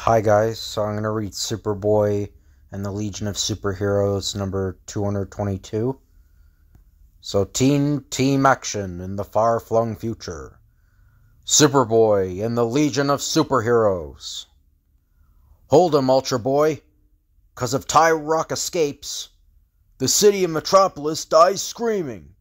Hi guys, so I'm going to read Superboy and the Legion of Superheroes number 222. So team action in the far-flung future. Superboy and the Legion of Superheroes. Hold 'em, Ultra Boy, 'cause if Tyrock escapes, the city of Metropolis dies screaming.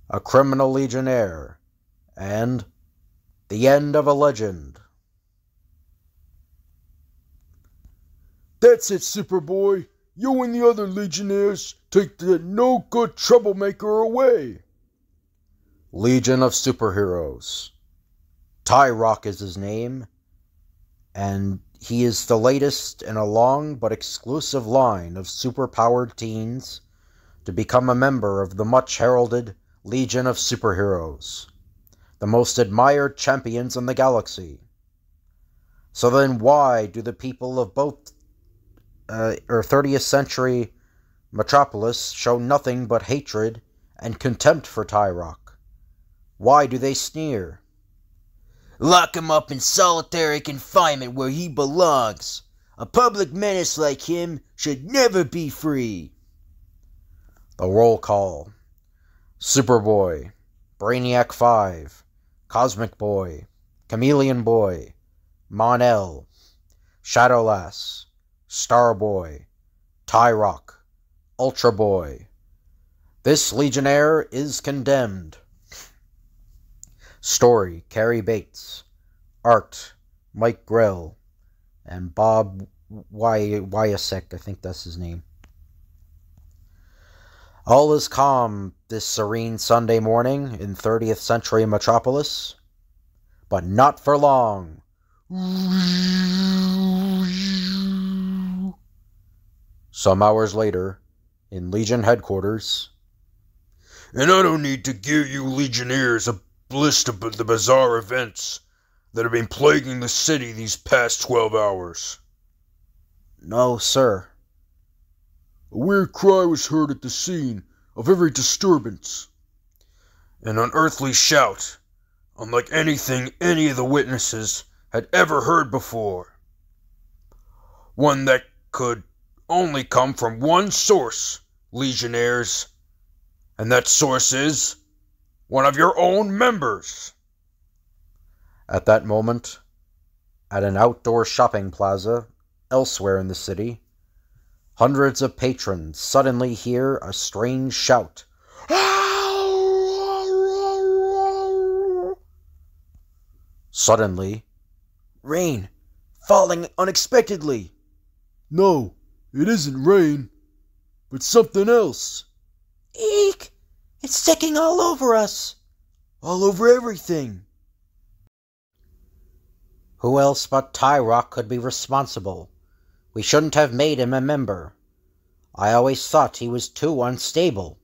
A criminal legionnaire, and the end of a legend. That's it, Superboy. You and the other Legionnaires take the no-good troublemaker away. Legion of Superheroes. Tyrock is his name, and he is the latest in a long but exclusive line of superpowered teens to become a member of the much-heralded Legion of Superheroes, the most admired champions in the galaxy. So then why do the people of both 30th century Metropolis show nothing but hatred and contempt for Tyrock? Why do they sneer? Lock him up in solitary confinement where he belongs. A public menace like him should never be free. The roll call. Superboy, Brainiac 5, Cosmic Boy, Chameleon Boy, Mon-El, Shadowlass, Starboy, Tyrock, Ultra Boy. This Legionnaire is condemned. Story, Carrie Bates. Art, Mike Grell. And Bob Wyasek, I think that's his name. All is calm this serene Sunday morning in 30th century Metropolis. But not for long. Some hours later, in Legion headquarters. And I don't need to give you Legionnaires a list of the bizarre events that have been plaguing the city these past 12 hours. No, sir. A weird cry was heard at the scene of every disturbance. An unearthly shout, unlike anything any of the witnesses had ever heard before. One that could only come from one source, Legionnaires. And that source is one of your own members. At that moment, at an outdoor shopping plaza elsewhere in the city, hundreds of patrons suddenly hear a strange shout. Suddenly, rain falling unexpectedly. No, it isn't rain, but something else. Eek! It's sticking all over us. All over everything. Who else but Tyrock could be responsible? We shouldn't have made him a member. I always thought he was too unstable.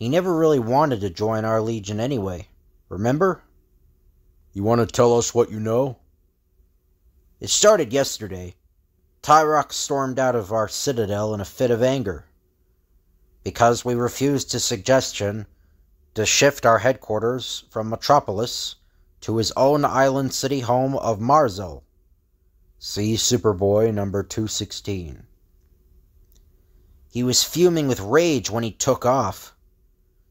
He never really wanted to join our Legion anyway, remember? You want to tell us what you know? It started yesterday. Tyrock stormed out of our citadel in a fit of anger. Because we refused his suggestion to shift our headquarters from Metropolis to his own island city home of Marzel. See Superboy number 216. He was fuming with rage when he took off.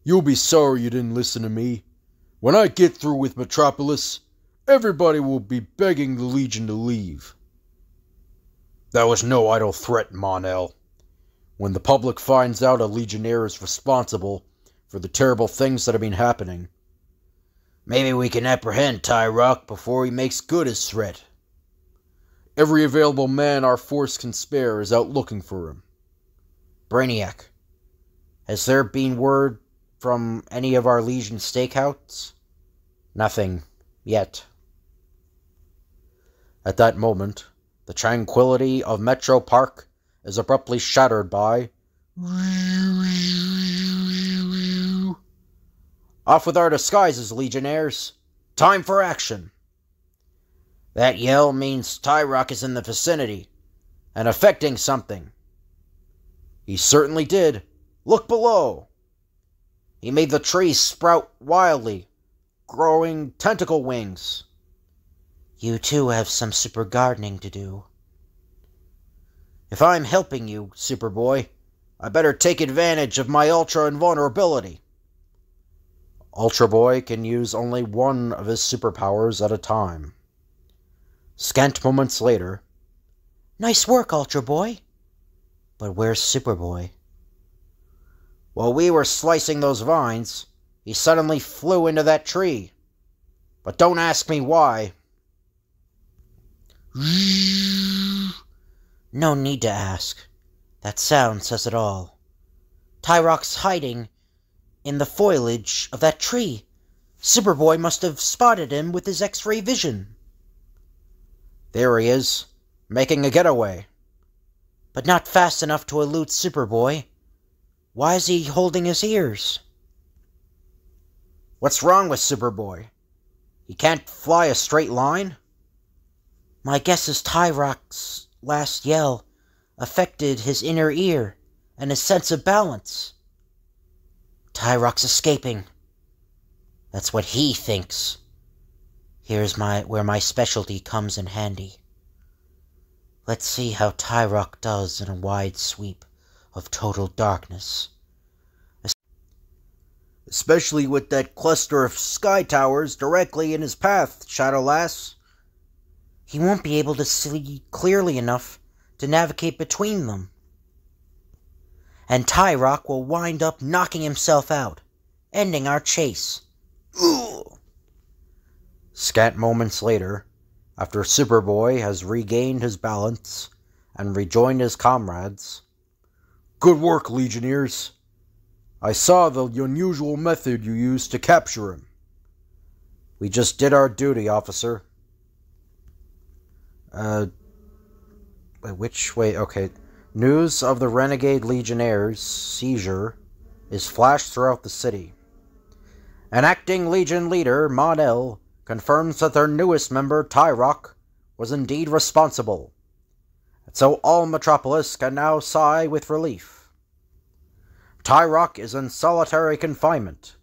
You'll be sorry you didn't listen to me. When I get through with Metropolis, everybody will be begging the Legion to leave. That was no idle threat, Mon-El. When the public finds out a Legionnaire is responsible for the terrible things that have been happening, maybe we can apprehend Tyrock before he makes good his threat. Every available man our force can spare is out looking for him. Brainiac, has there been word from any of our Legion stakeouts? Nothing yet. At that moment, the tranquility of Metro Park is abruptly shattered by "Off with our disguises, Legionnaires! Time for action!" That yell means Tyrock is in the vicinity and affecting something. He certainly did. Look below. He made the trees sprout wildly, growing tentacle wings. You too have some super gardening to do. If I'm helping you, Superboy, I better take advantage of my Ultra Invulnerability. Ultra Boy can use only one of his superpowers at a time. Scant moments later. Nice work, Ultra Boy. But where's Superboy? While we were slicing those vines, he suddenly flew into that tree. But don't ask me why. No need to ask. That sound says it all. Tyrock's hiding in the foliage of that tree. Superboy must have spotted him with his X-ray vision. There he is, making a getaway. But not fast enough to elude Superboy. Why is he holding his ears? What's wrong with Superboy? He can't fly a straight line? My guess is Tyrock's last yell affected his inner ear and his sense of balance. Tyrock's escaping. That's what he thinks. Here's where my specialty comes in handy. Let's see how Tyrock does in a wide sweep of total darkness. Especially with that cluster of sky towers directly in his path, Shadowlass. He won't be able to see clearly enough to navigate between them. And Tyrock will wind up knocking himself out, ending our chase. Ugh. Scant moments later, after Superboy has regained his balance and rejoined his comrades. Good work, Legionnaires. I saw the unusual method you used to capture him. We just did our duty, officer. Which way? Okay. News of the Renegade Legionnaire's seizure is flashed throughout the city. An acting Legion leader, Mon-El, confirms that their newest member, Tyrock, was indeed responsible. So all Metropolis can now sigh with relief. Tyrock is in solitary confinement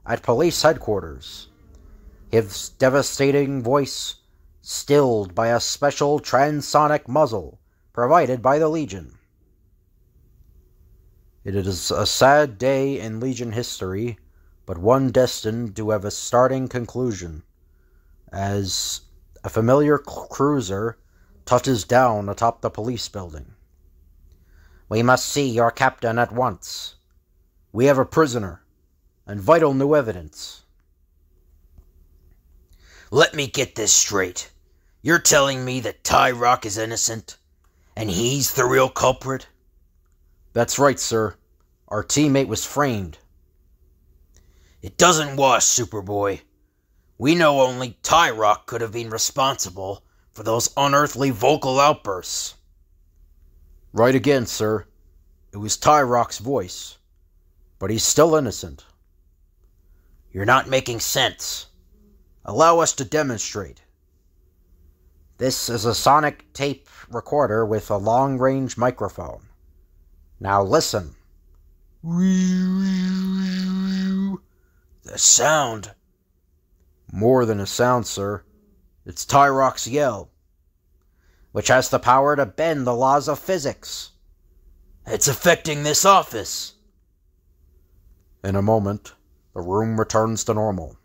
at police headquarters, his devastating voice stilled by a special transonic muzzle provided by the Legion. It is a sad day in Legion history, but one destined to have a starting conclusion, as a familiar cruiser touches down atop the police building. We must see your captain at once. We have a prisoner, and vital new evidence. Let me get this straight. You're telling me that Tyrock is innocent, and he's the real culprit? That's right, sir. Our teammate was framed. It doesn't wash, Superboy. We know only Tyrock could have been responsible for those unearthly vocal outbursts. Right again, sir. It was Tyrock's voice. But he's still innocent. You're not making sense. Allow us to demonstrate. This is a sonic tape recorder with a long-range microphone. Now listen. The sound. More than a sound, sir. It's Tyrock's yell, which has the power to bend the laws of physics. It's affecting this office. In a moment, the room returns to normal.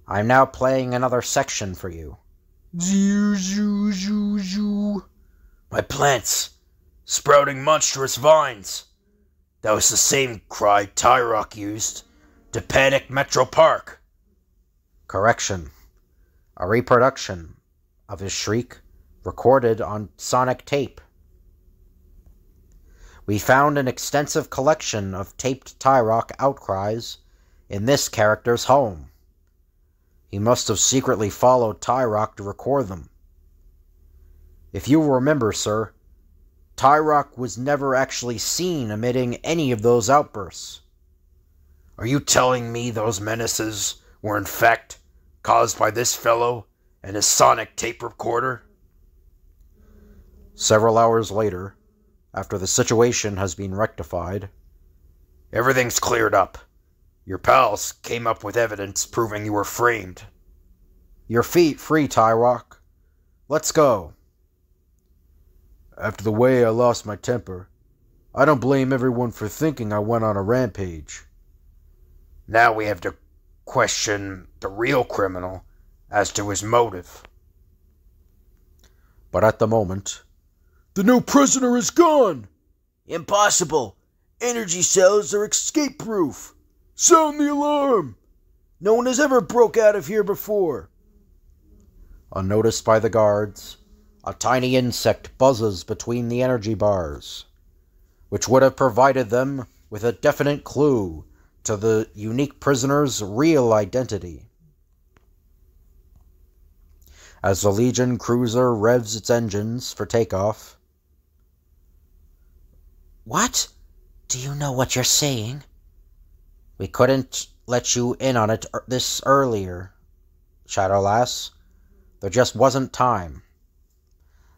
I'm now playing another section for you. My plants, sprouting monstrous vines. That was the same cry Tyrock used to panic Metro Park. Correction. A reproduction of his shriek recorded on sonic tape. We found an extensive collection of taped Tyrock outcries in this character's home. He must have secretly followed Tyrock to record them. If you remember, sir, Tyrock was never actually seen emitting any of those outbursts. Are you telling me those menaces were in fact caused by this fellow and his sonic tape recorder? Several hours later, after the situation has been rectified, everything's cleared up. Your pals came up with evidence proving you were framed. Your feet free, Tyrock. Let's go. After the way I lost my temper, I don't blame everyone for thinking I went on a rampage. Now we have to question the real criminal as to his motive. But at the moment, the new prisoner is gone! Impossible! Energy cells are escape-proof! Sound the alarm! No one has ever broke out of here before! Unnoticed by the guards, a tiny insect buzzes between the energy bars, which would have provided them with a definite clue to the unique prisoner's real identity. As the Legion cruiser revs its engines for takeoff. What? Do you know what you're saying? We couldn't let you in on it this earlier, Shadowlass. There just wasn't time.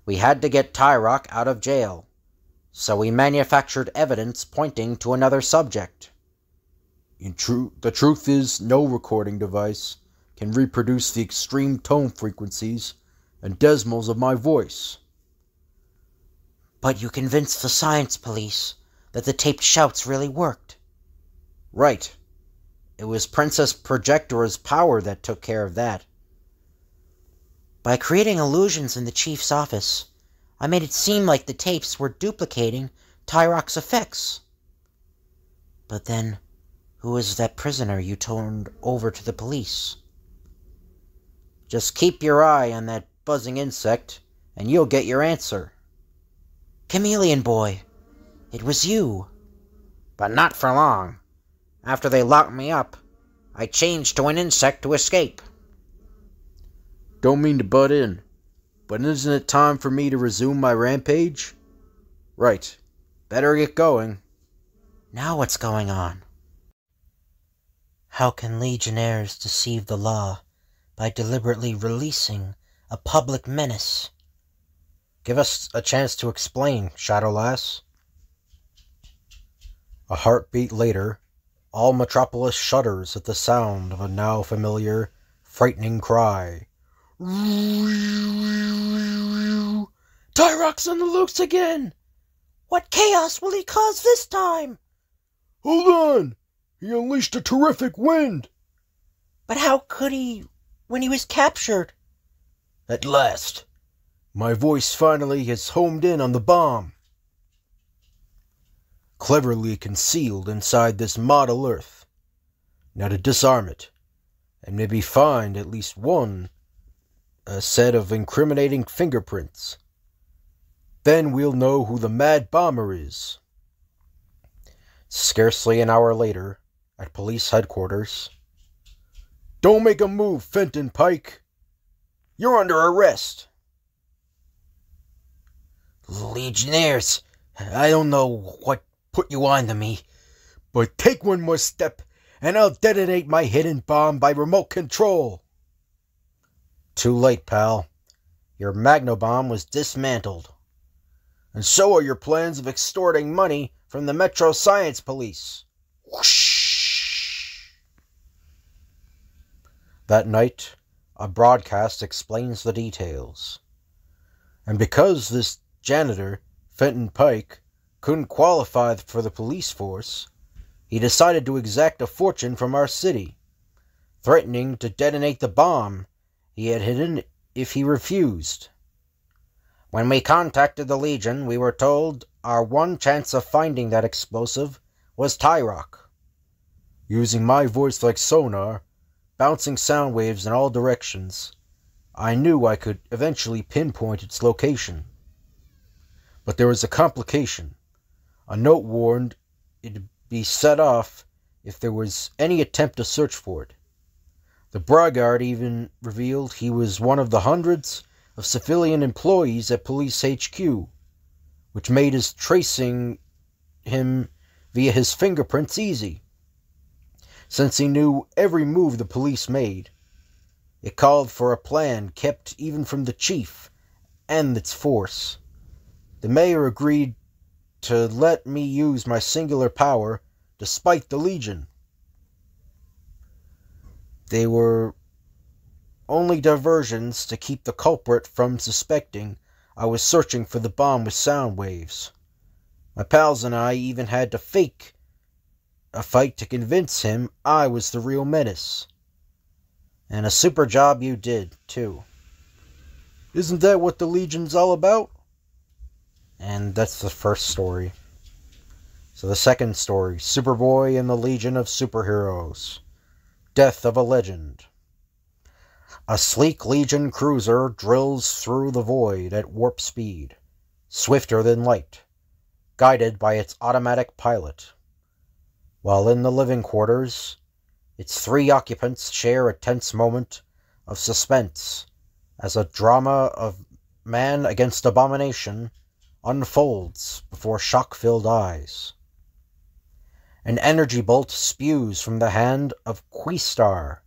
We had to get Tyrock out of jail, so we manufactured evidence pointing to another subject. The truth is, no recording device can reproduce the extreme tone frequencies and decimals of my voice. But you convinced the science police that the taped shouts really worked. Right. It was Princess Projectora's power that took care of that. By creating illusions in the chief's office, I made it seem like the tapes were duplicating Tyrock's effects. But then, who is that prisoner you turned over to the police? Just keep your eye on that buzzing insect, and you'll get your answer. Chameleon Boy, it was you. But not for long. After they locked me up, I changed to an insect to escape. Don't mean to butt in, but isn't it time for me to resume my rampage? Right. Better get going. Now what's going on? How can Legionnaires deceive the law by deliberately releasing a public menace? Give us a chance to explain, Shadowlass. A heartbeat later, all Metropolis shudders at the sound of a now familiar, frightening cry. Tyrock's on the loose again! What chaos will he cause this time? Hold on! He unleashed a terrific wind! But how could he, when he was captured? At last, my voice finally has homed in on the bomb. Cleverly concealed inside this model Earth. Now to disarm it, and maybe find at least a set of incriminating fingerprints. Then we'll know who the mad bomber is. Scarcely an hour later, at police headquarters. Don't make a move, Fenton Pike. You're under arrest. Legionnaires, I don't know what put you on to me, but take one more step, and I'll detonate my hidden bomb by remote control. Too late, pal. Your Magnobomb was dismantled. And so are your plans of extorting money from the Metro Science Police. Whoosh! That night, a broadcast explains the details. And because this janitor, Fenton Pike, couldn't qualify for the police force, he decided to exact a fortune from our city, threatening to detonate the bomb he had hidden if he refused. When we contacted the Legion, we were told our one chance of finding that explosive was Tyrock. Using my voice like sonar, bouncing sound waves in all directions, I knew I could eventually pinpoint its location. But there was a complication. A note warned it'd be set off if there was any attempt to search for it. The braggart even revealed he was one of the hundreds of civilian employees at Police HQ, which made his tracing him via his fingerprints easy, since he knew every move the police made. It called for a plan kept even from the chief and its force. The mayor agreed to let me use my singular power despite the Legion. They were only diversions to keep the culprit from suspecting I was searching for the bomb with sound waves. My pals and I even had to fake a fight to convince him I was the real menace. And a super job you did, too. Isn't that what the Legion's all about? And that's the first story. So the second story, Superboy and the Legion of Superheroes. Death of a Legend. A sleek Legion cruiser drills through the void at warp speed, swifter than light, guided by its automatic pilot. While in the living quarters, its 3 occupants share a tense moment of suspense as a drama of man against abomination unfolds before shock-filled eyes. An energy bolt spews from the hand of Quaestar,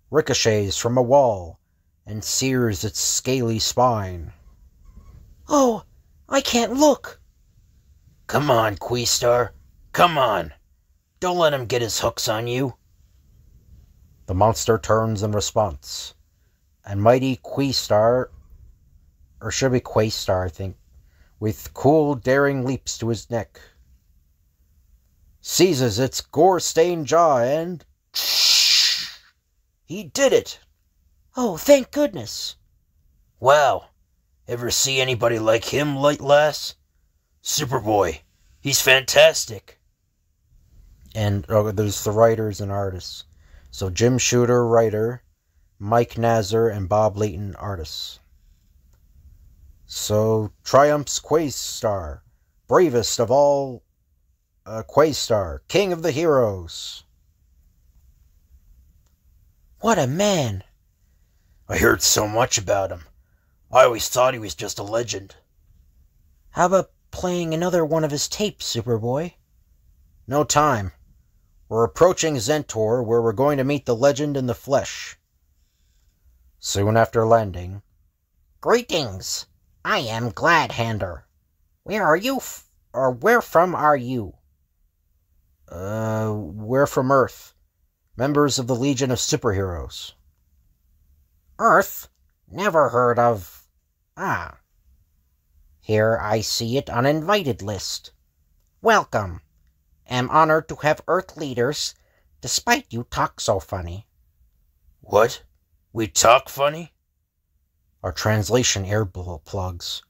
ricochets from a wall, and sears its scaly spine. Oh, I can't look! Come on, Quaestar. Come on. Don't let him get his hooks on you. The monster turns in response, and mighty Quaestar, or should be Quaestar, I think, with cool, daring leaps to his neck, seizes its gore-stained jaw and... He did it! Oh, thank goodness! Wow, ever see anybody like him, light lass? Superboy, he's fantastic! And there's the writers and artists. So Jim Shooter, writer, Mike Nazar, and Bob Layton, artists. So triumphs Quaestar, bravest of all Quaestar, king of the heroes. What a man! I heard so much about him. I always thought he was just a legend. How about playing another one of his tapes, Superboy? No time. We're approaching Zentor, where we're going to meet the legend in the flesh. Soon after landing, Greetings! I am Gladhander. Where are you or where from are you? We're from Earth. Members of the Legion of Superheroes. Earth? Never heard of... Ah. Here I see it on invited list. Welcome. Am honored to have Earth leaders, despite you talk so funny. What? We talk funny? Our translation earplugs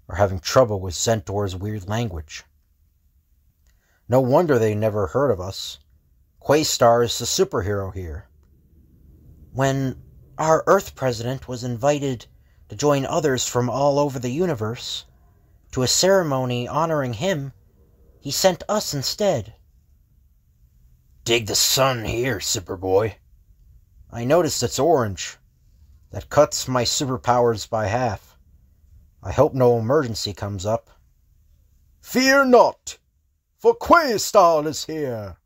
are having trouble with Zentor's weird language. No wonder they never heard of us. Quaestar is the superhero here. When our Earth president was invited to join others from all over the universe to a ceremony honoring him, he sent us instead. Dig the sun here, Superboy. I noticed it's orange. That cuts my superpowers by half. I hope no emergency comes up. Fear not, for Quaestar is here.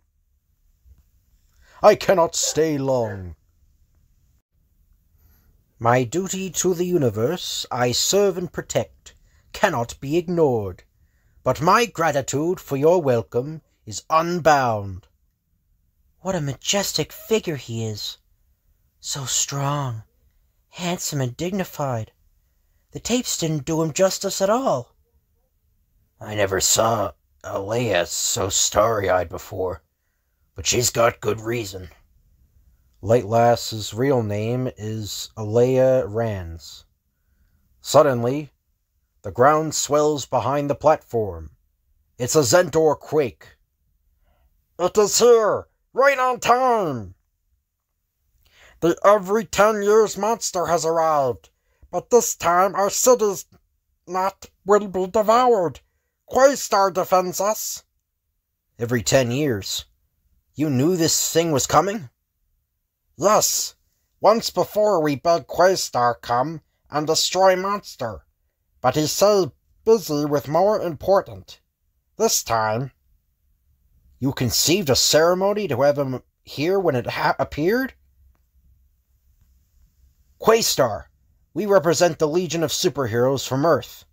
I cannot stay long. My duty to the universe I serve and protect cannot be ignored, but my gratitude for your welcome is unbound. What a majestic figure he is. So strong, handsome, and dignified. The tapes didn't do him justice at all. I never saw Alea so starry-eyed before, but she's got good reason. Light Lass's real name is Alea Rands. Suddenly, the ground swells behind the platform. It's a Zentor quake. It is here, right on time. The every 10 years monster has arrived, but this time our city's not will be devoured. Quaestar defends us. Every 10 years? You knew this thing was coming? Yes. Once before we begged Quaestar come and destroy monster, but he said busy with more important. This time... You conceived a ceremony to have him here when it appeared? Quaestar, we represent the Legion of Superheroes from Earth.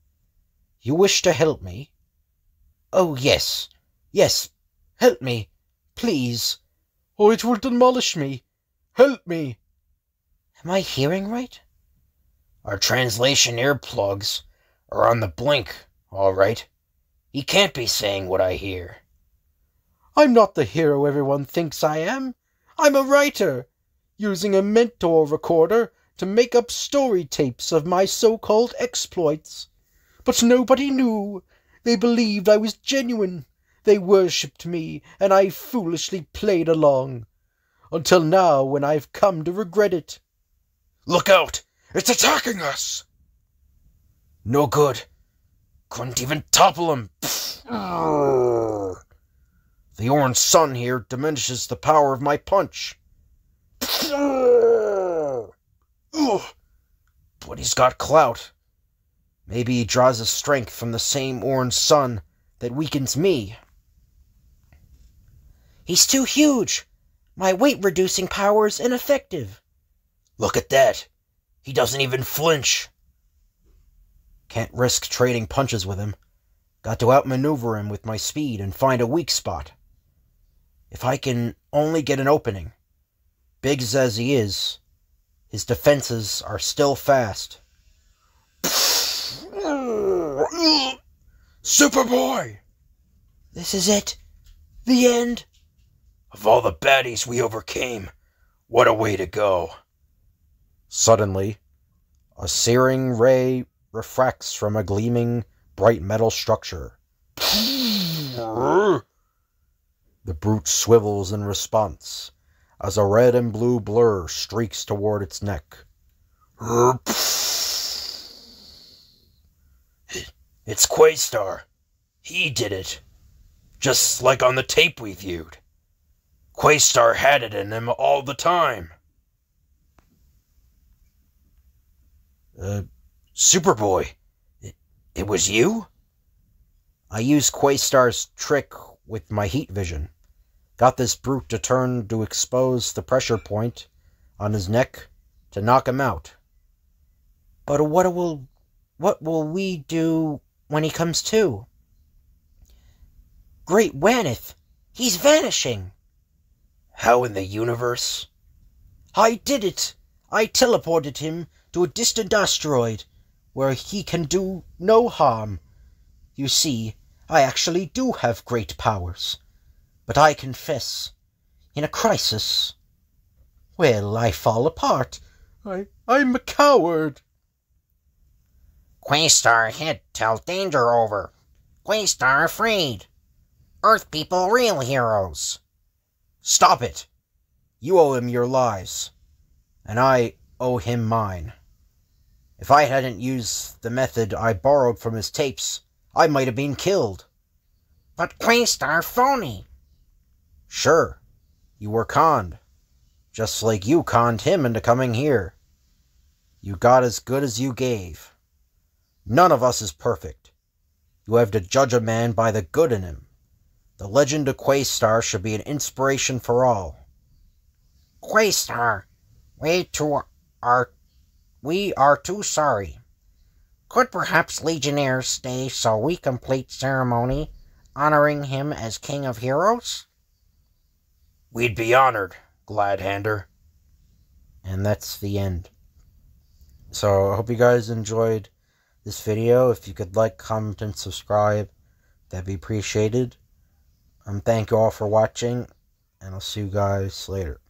You wish to help me? Oh, yes. Yes, help me. Please. Oh, it will demolish me. Help me. Am I hearing right? Our translation earplugs are on the blink, all right. He can't be saying what I hear. I'm not the hero everyone thinks I am. I'm a writer, using a mentor recorder to make up story tapes of my so-called exploits. But nobody knew. They believed I was genuine. They worshipped me, and I foolishly played along. Until now, when I've come to regret it. Look out! It's attacking us! No good. Couldn't even topple him. The orange sun here diminishes the power of my punch. But he's got clout. Maybe he draws his strength from the same orange sun that weakens me. He's too huge. My weight-reducing power is ineffective. Look at that. He doesn't even flinch. Can't risk trading punches with him. Got to outmaneuver him with my speed and find a weak spot. If I can only get an opening. Big as he is, his defenses are still fast. Superboy! This is it. The end. Of all the baddies we overcame, what a way to go. Suddenly, a searing ray refracts from a gleaming, bright metal structure. The brute swivels in response, as a red and blue blur streaks toward its neck. It's Quastar. He did it. Just like on the tape we viewed. Quastar had it in him all the time. Superboy, it was you? I used Quastar's trick with my heat vision. Got this brute to turn to expose the pressure point on his neck to knock him out. But what will we do when he comes to? Great Waneth! He's vanishing! How in the universe? I did it! I teleported him to a distant asteroid, where he can do no harm. You see, I actually do have great powers. But I confess, in a crisis, well, I fall apart. I'm a coward. Quastar hit till danger over. Quastar afraid. Earth people real heroes. Stop it! You owe him your lives, and I owe him mine. If I hadn't used the method I borrowed from his tapes, I might have been killed. But Quastar phony. Sure, you were conned, just like you conned him into coming here. You got as good as you gave. None of us is perfect. You have to judge a man by the good in him. The legend of Quastar should be an inspiration for all. Quastar, we are too sorry. Could perhaps Legionnaires stay so we complete ceremony honoring him as King of Heroes? We'd be honored, Gladhander. And that's the end. So, I hope you guys enjoyed this video. If you could like, comment, and subscribe, that'd be appreciated. Thank you all for watching, and I'll see you guys later.